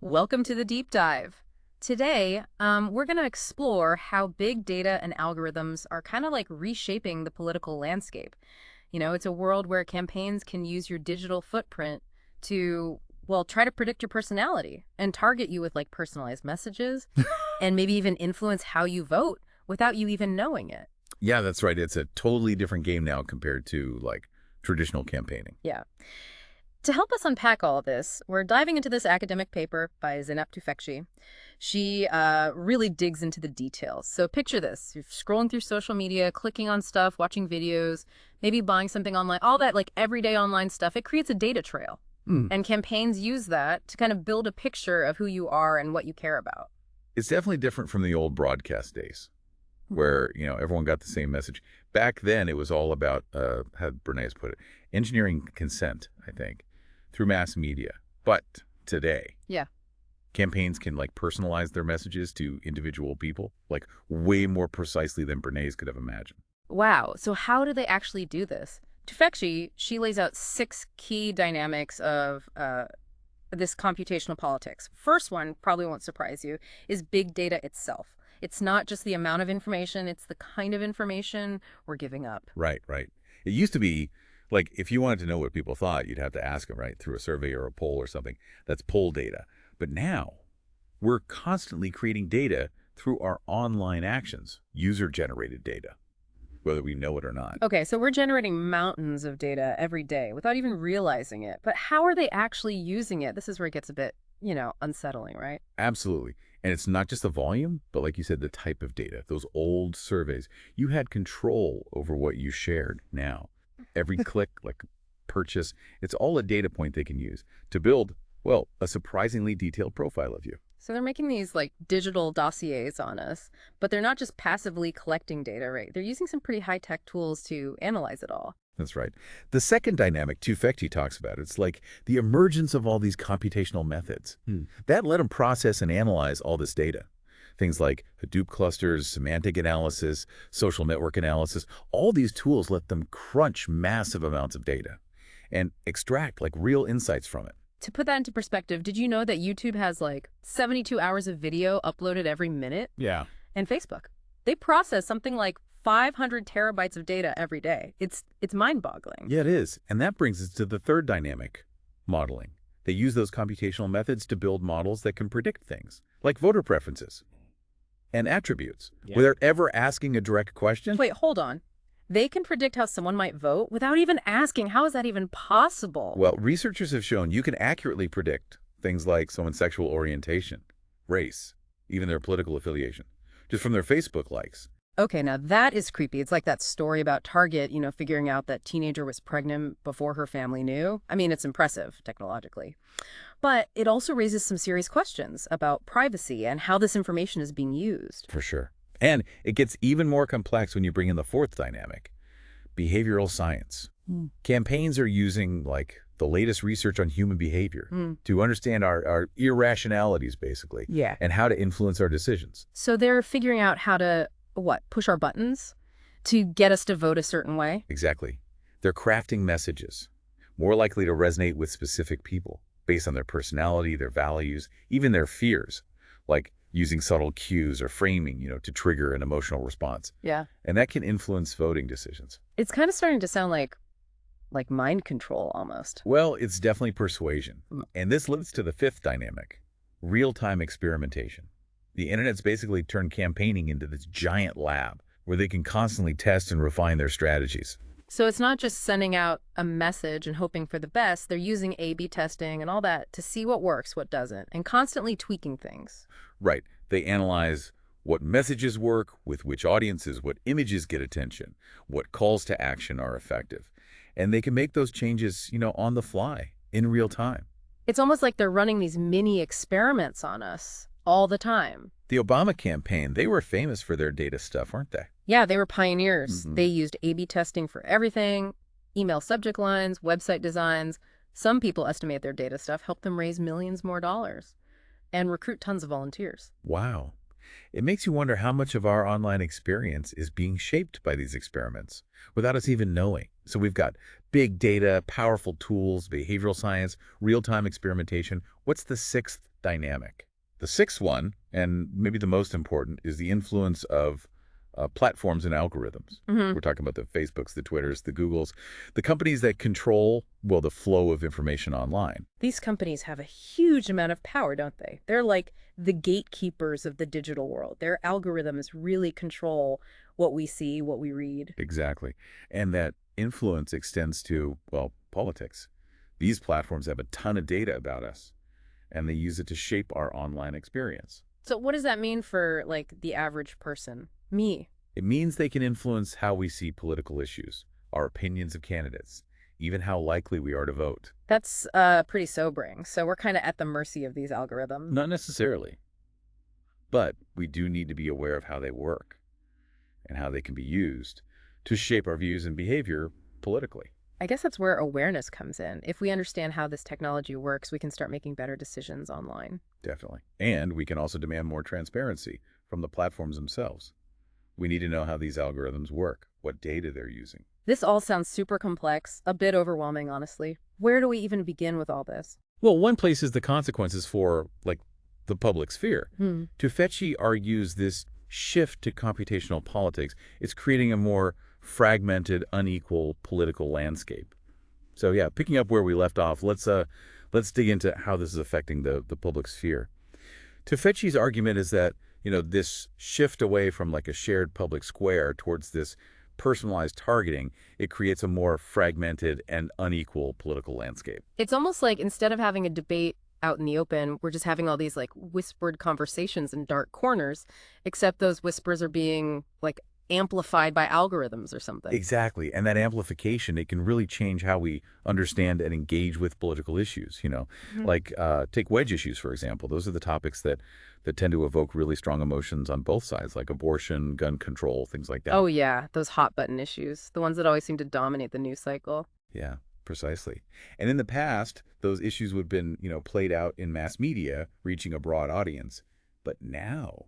Welcome to the deep dive. Today, we're going to explore how big data and algorithms are kind of like reshaping the political landscape. It's a world where campaigns can use your digital footprint to, well, try to predict your personality and target you with like personalized messages and maybe even influence how you vote without you even knowing it. Yeah, that's right. It's a totally different game now compared to like traditional campaigning. Yeah. To help us unpack all of this, we're diving into this academic paper by Zeynep Tufekci. She really digs into the details. So picture this. You're scrolling through social media, clicking on stuff, watching videos, maybe buying something online, all that like everyday online stuff. It creates a data trail. And campaigns use that to kind of build a picture of who you are and what you care about. It's definitely different from the old broadcast days where, everyone got the same message. Back then, it was all about, how Bernays put it, engineering consent, I think, through mass media. But today, Yeah. campaigns can like personalize their messages to individual people, like way more precisely than Bernays could have imagined. Wow. So how do they actually do this? Tufekci, she lays out 6 key dynamics of this computational politics. First one, probably won't surprise you, is big data itself. It's not just the amount of information, it's the kind of information we're giving up. Right, right. It used to be like if you wanted to know what people thought, you'd have to ask them, right, through a survey or a poll or something. That's poll data. But now we're constantly creating data through our online actions, user-generated data, whether we know it or not. Okay, so we're generating mountains of data every day without even realizing it. But how are they actually using it? This is where it gets a bit, unsettling, right? Absolutely. And it's not just the volume, but like you said, the type of data. Those old surveys, you had control over what you shared. Now, every click, like purchase, it's all a data point they can use to build, well, a surprisingly detailed profile of you. So they're making these like digital dossiers on us, but they're not just passively collecting data, right? They're using some pretty high-tech tools to analyze it all. That's right. The second dynamic Tufekci talks about, it's like the emergence of all these computational methods. That let them process and analyze all this data. Things like Hadoop clusters, semantic analysis, social network analysis, all these tools let them crunch massive amounts of data and extract like real insights from it. To put that into perspective, did you know that YouTube has like 72 hours of video uploaded every minute? Yeah. And Facebook, they process something like 500 terabytes of data every day. It's mind-boggling. Yeah, it is. And that brings us to the third dynamic, modeling. They use those computational methods to build models that can predict things, like voter preferences and attributes, without ever asking a direct question. Wait, hold on. They can predict how someone might vote without even asking. How is that even possible? Well, researchers have shown you can accurately predict things like someone's sexual orientation, race, even their political affiliation, just from their Facebook likes. Okay, now that is creepy. It's like that story about Target, figuring out that teenager was pregnant before her family knew. I mean, it's impressive technologically. But it also raises some serious questions about privacy and how this information is being used. For sure. And it gets even more complex when you bring in the fourth dynamic, behavioral science. Campaigns are using like the latest research on human behavior to understand our irrationalities, basically, Yeah. and how to influence our decisions. So they're figuring out how to, push our buttons to get us to vote a certain way? Exactly. They're crafting messages, more likely to resonate with specific people based on their personality, their values, even their fears, like using subtle cues or framing, to trigger an emotional response. Yeah. And that can influence voting decisions. It's kind of starting to sound like mind control almost. Well, it's definitely persuasion. And this leads to the fifth dynamic, real-time experimentation. The internet's basically turned campaigning into this giant lab where they can constantly test and refine their strategies. So it's not just sending out a message and hoping for the best. They're using A/B testing and all that to see what works, what doesn't, and constantly tweaking things. Right. They analyze what messages work, with which audiences, what images get attention, what calls to action are effective. And they can make those changes, on the fly, in real time. It's almost like they're running these mini experiments on us all the time. The Obama campaign, they were famous for their data stuff, weren't they? Yeah, they were pioneers. They used A/B testing for everything, email subject lines, website designs. Some people estimate their data stuff helped them raise millions more dollars and recruit tons of volunteers. Wow. It makes you wonder how much of our online experience is being shaped by these experiments without us even knowing. So we've got Big data, powerful tools, behavioral science, real-time experimentation. What's the sixth dynamic? The sixth one, and maybe the most important, is the influence of platforms and algorithms. Hmm. We're talking about the Facebooks, the Twitters, the Googles, the companies that control, well, the flow of information online. These companies have a huge amount of power, don't they? They're like the gatekeepers of the digital world. Their algorithms really control what we see, what we read. Exactly. And that influence extends to, well, politics. These platforms have a ton of data about us, and they use it to shape our online experience. So what does that mean for, like, the average person? Me. It means they can influence how we see political issues, our opinions of candidates, even how likely we are to vote. That's pretty sobering. So we're kind of at the mercy of these algorithms. Not necessarily, but we do need to be aware of how they work and how they can be used to shape our views and behavior politically. I guess that's where awareness comes in. If we understand how this technology works, we can start making better decisions online. Definitely. And we can also demand more transparency from the platforms themselves. We need to know how these algorithms work, what data they're using. This all sounds super complex, a bit overwhelming, honestly. Where do we even begin with all this? Well, one place is the consequences for, like, the public sphere. Hmm. Tufekci argues this shift to computational politics is creating a more fragmented, unequal political landscape. So yeah, picking up where we left off, let's dig into how this is affecting the public sphere. Tufekci's argument is that, this shift away from like a shared public square towards this personalized targeting, it creates a more fragmented and unequal political landscape. It's almost like instead of having a debate out in the open, we're just having all these like whispered conversations in dark corners, except those whispers are being like amplified by algorithms or something. Exactly. And that amplification, it can really change how we understand and engage with political issues, Mhm. Like take wedge issues, for example. Those are the topics that tend to evoke really strong emotions on both sides, like abortion, gun control, things like that. Oh, yeah, those hot button issues, the ones that always seem to dominate the news cycle. Yeah, precisely. And in the past, those issues would have been, played out in mass media, reaching a broad audience. But now,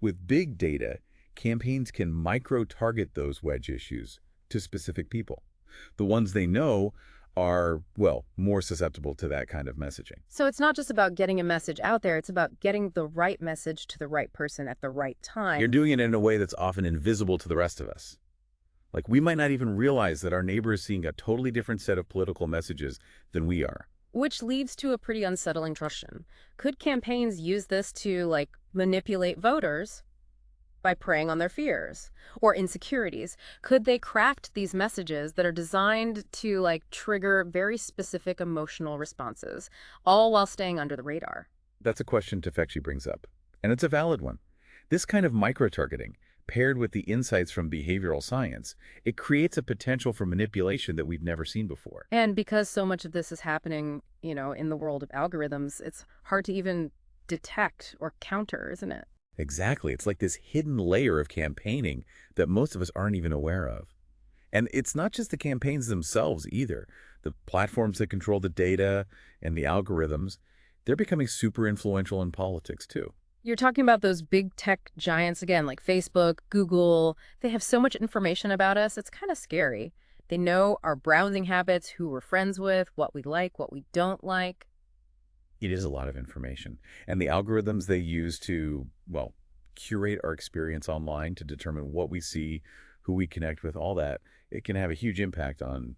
with big data, campaigns can micro-target those wedge issues to specific people. The ones they know are, well, more susceptible to that kind of messaging. So it's not just about getting a message out there, it's about getting the right message to the right person at the right You're time. doing it in a way that's often invisible to the rest of us. Like, we might not even realize that our neighbor is seeing a totally different set of political messages than we are. Which leads to a pretty unsettling question. Could campaigns use this to, like, manipulate voters by preying on their fears or insecurities? Could they craft these messages that are designed to, like, trigger very specific emotional responses, all while staying under the radar? That's a question Tefekci brings up, and it's a valid one. This kind of micro-targeting, paired with the insights from behavioral science, it creates a potential for manipulation that we've never seen before. And because so much of this is happening, in the world of algorithms, it's hard to even detect or counter, isn't it? Exactly. It's like this hidden layer of campaigning that most of us aren't even aware of. And it's not just the campaigns themselves either. The platforms that control the data and the algorithms, they're becoming super influential in politics too. You're talking about those big tech giants again, like Facebook, Google. They have so much information about us, it's kind of scary. They know our browsing habits, who we're friends with, what we like, what we don't like. It is a lot of information. And the algorithms they use to, well, curate our experience online to determine what we see, who we connect with, all that, it can have a huge impact on,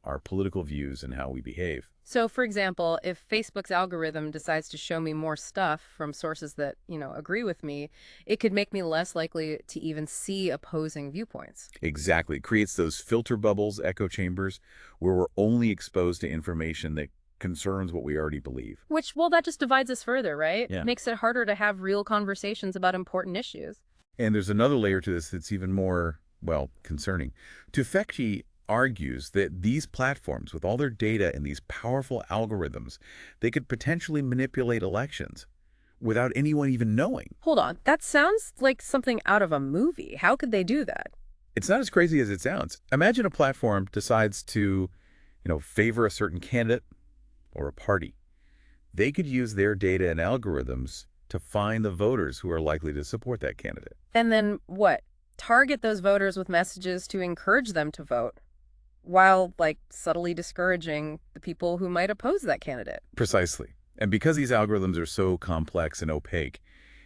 our political views and how we behave. So, for example, if Facebook's algorithm decides to show me more stuff from sources that, agree with me, it could make me less likely to even see opposing viewpoints. Exactly. It creates those filter bubbles, echo chambers, where we're only exposed to information that concerns what we already believe. Which, well, that just divides us further, right? Yeah. Makes it harder to have real conversations about important issues. And there's another layer to this that's even more, well, concerning. Tufekci argues that these platforms, with all their data and these powerful algorithms, they could potentially manipulate elections without anyone even knowing. Hold on, that sounds like something out of a movie. How could they do that? It's not as crazy as it sounds. Imagine a platform decides to, favor a certain candidate or a party. They could use their data and algorithms to find the voters who are likely to support that candidate. And then what? Target those voters with messages to encourage them to vote. while like subtly discouraging the people who might oppose that candidate. Precisely. And because these algorithms are so complex and opaque,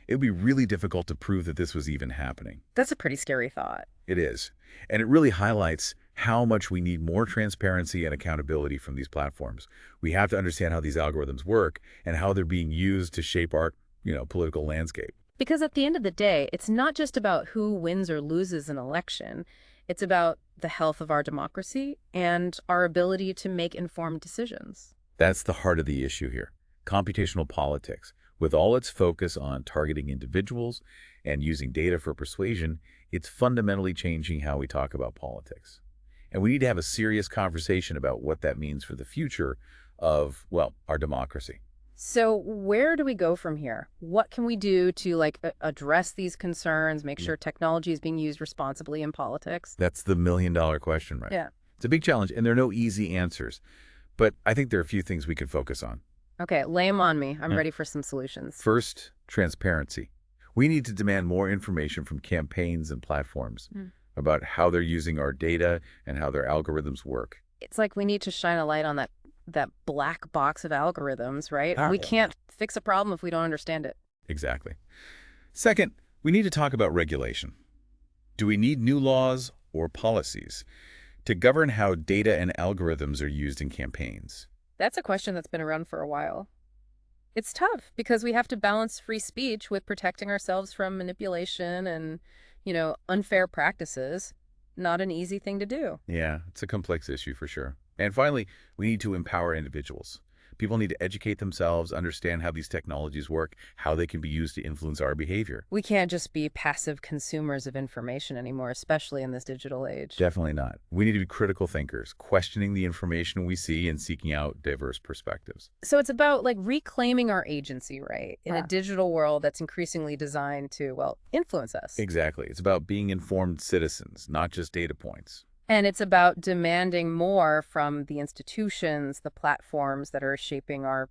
it would be really difficult to prove that this was even happening. That's a pretty scary thought. It is. And it really highlights how much we need more transparency and accountability from these platforms. We have to understand how these algorithms work and how they're being used to shape our, political landscape. Because at the end of the day, it's not just about who wins or loses an election. It's about the health of our democracy and our ability to make informed decisions. That's the heart of the issue here. Computational politics, with all its focus on targeting individuals and using data for persuasion, it's fundamentally changing how we talk about politics. And we need to have a serious conversation about what that means for the future of, well, our democracy. So where do we go from here? What can we do to address these concerns, make sure technology is being used responsibly in politics? That's the million-dollar question, right? Yeah. It's a big challenge, and there are no easy answers. But I think there are a few things we could focus on. Okay, lay them on me. I'm Yeah. ready for some solutions. First, transparency. We need to demand more information from campaigns and platforms about how they're using our data and how their algorithms work. It's like we need to shine a light on that black box of algorithms, right? Ah, We yeah. can't fix a problem if we don't understand it. Exactly. Second, we need to talk about regulation. Do we need new laws or policies to govern how data and algorithms are used in campaigns? That's a question that's been around for a while. It's tough because we have to balance free speech with protecting ourselves from manipulation and, unfair practices. Not an easy thing to do. Yeah, it's a complex issue for sure. And finally, we need to empower individuals. People need to educate themselves, understand how these technologies work, how they can be used to influence our behavior. We can't just be passive consumers of information anymore, especially in this digital age. Definitely not. We need to be critical thinkers, questioning the information we see and seeking out diverse perspectives. So it's about reclaiming our agency, right? In a Ah. digital world that's increasingly designed to, well, influence us. Exactly. It's about being informed citizens, not just data points. And it's about demanding more from the institutions, the platforms that are shaping our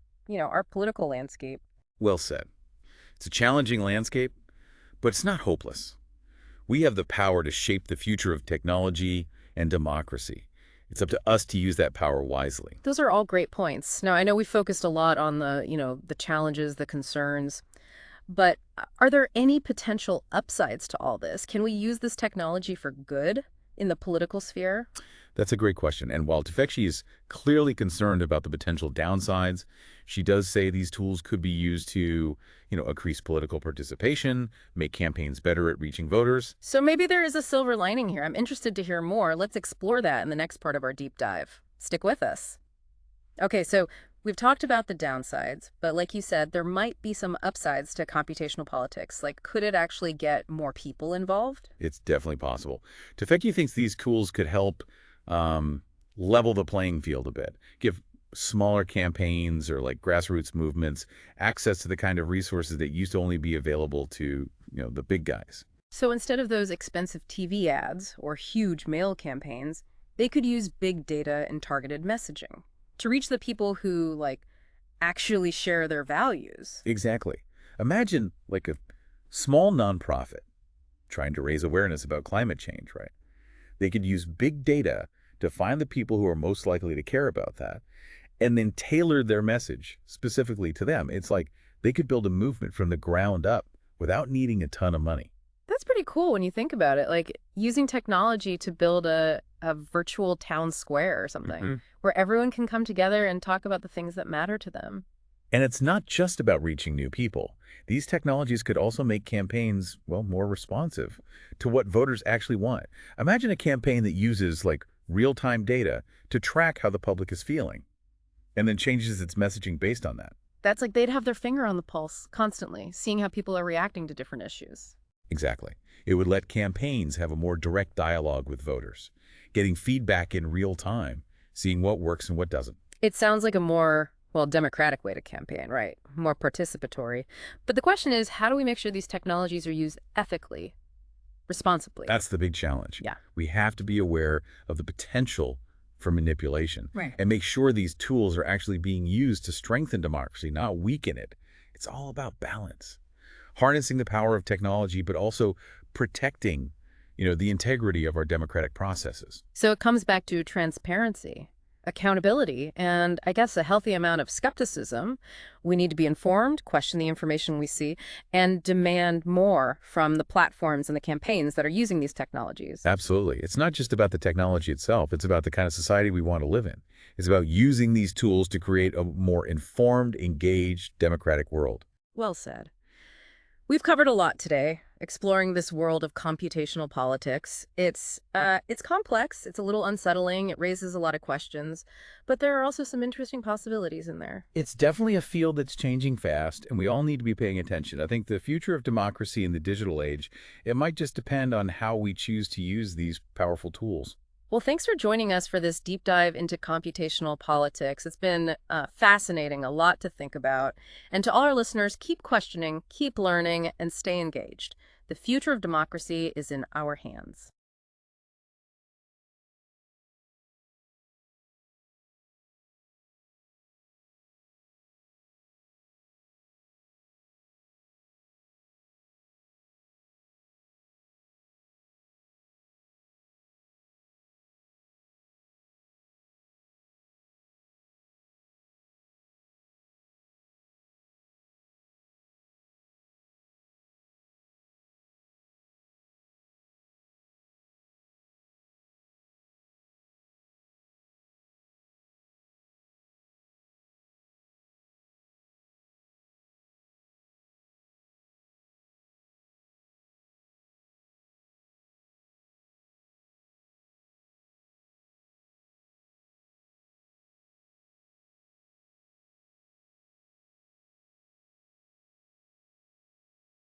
political landscape. Well said. It's a challenging landscape, but it's not hopeless. We have the power to shape the future of technology and democracy. It's up to us to use that power wisely. Those are all great points. Now, I know we focused a lot on the challenges, the concerns, but are there any potential upsides to all this? Can we use this technology for good in the political sphere? That's a great question. And while Tufekci is clearly concerned about the potential downsides, she does say these tools could be used to, increase political participation, make campaigns better at reaching voters. So maybe there is a silver lining here. I'm interested to hear more. Let's explore that in the next part of our deep dive. Stick with us. Okay, so we've talked about the downsides, but like you said, there might be some upsides to computational politics. Could it actually get more people involved? It's definitely possible. Tufekci thinks these tools could help level the playing field a bit, give smaller campaigns or grassroots movements access to the kind of resources that used to only be available to, the big guys. So instead of those expensive TV ads or huge mail campaigns, they could use big data and targeted messaging to reach the people who, actually share their values. Exactly. Imagine a small nonprofit trying to raise awareness about climate change, right? They could use big data to find the people who are most likely to care about that and then tailor their message specifically to them. It's like they could build a movement from the ground up without needing a ton of money. That's pretty cool when you think about it, using technology to build a virtual town square or something where everyone can come together and talk about the things that matter to them. And it's not just about reaching new people. These technologies could also make campaigns, well, more responsive to what voters actually want. Imagine a campaign that uses real-time data to track how the public is feeling and then changes its messaging based on that. That's they'd have their finger on the pulse constantly, seeing how people are reacting to different issues. Exactly. It would let campaigns have a more direct dialogue with voters, getting feedback in real time, seeing what works and what doesn't. It sounds like a more, well, democratic way to campaign, right? More participatory. But the question is, how do we make sure these technologies are used ethically, responsibly? That's the big challenge. Yeah. We have to be aware of the potential for manipulation Right. and make sure these tools are actually being used to strengthen democracy, not weaken it. It's all about balance. Harnessing the power of technology, but also protecting, the integrity of our democratic processes. So it comes back to transparency, accountability, and I guess a healthy amount of skepticism. We need to be informed, question the information we see, and demand more from the platforms and the campaigns that are using these technologies. Absolutely. It's not just about the technology itself. It's about the kind of society we want to live in. It's about using these tools to create a more informed, engaged, democratic world. Well said. We've covered a lot today, exploring this world of computational politics. It's complex, it's a little unsettling, it raises a lot of questions, but there are also some interesting possibilities in there. It's definitely a field that's changing fast, and we all need to be paying attention. I think the future of democracy in the digital age, it might just depend on how we choose to use these powerful tools. Well, thanks for joining us for this deep dive into computational politics. It's been fascinating, a lot to think about. And to all our listeners, keep questioning, keep learning, and stay engaged. The future of democracy is in our hands.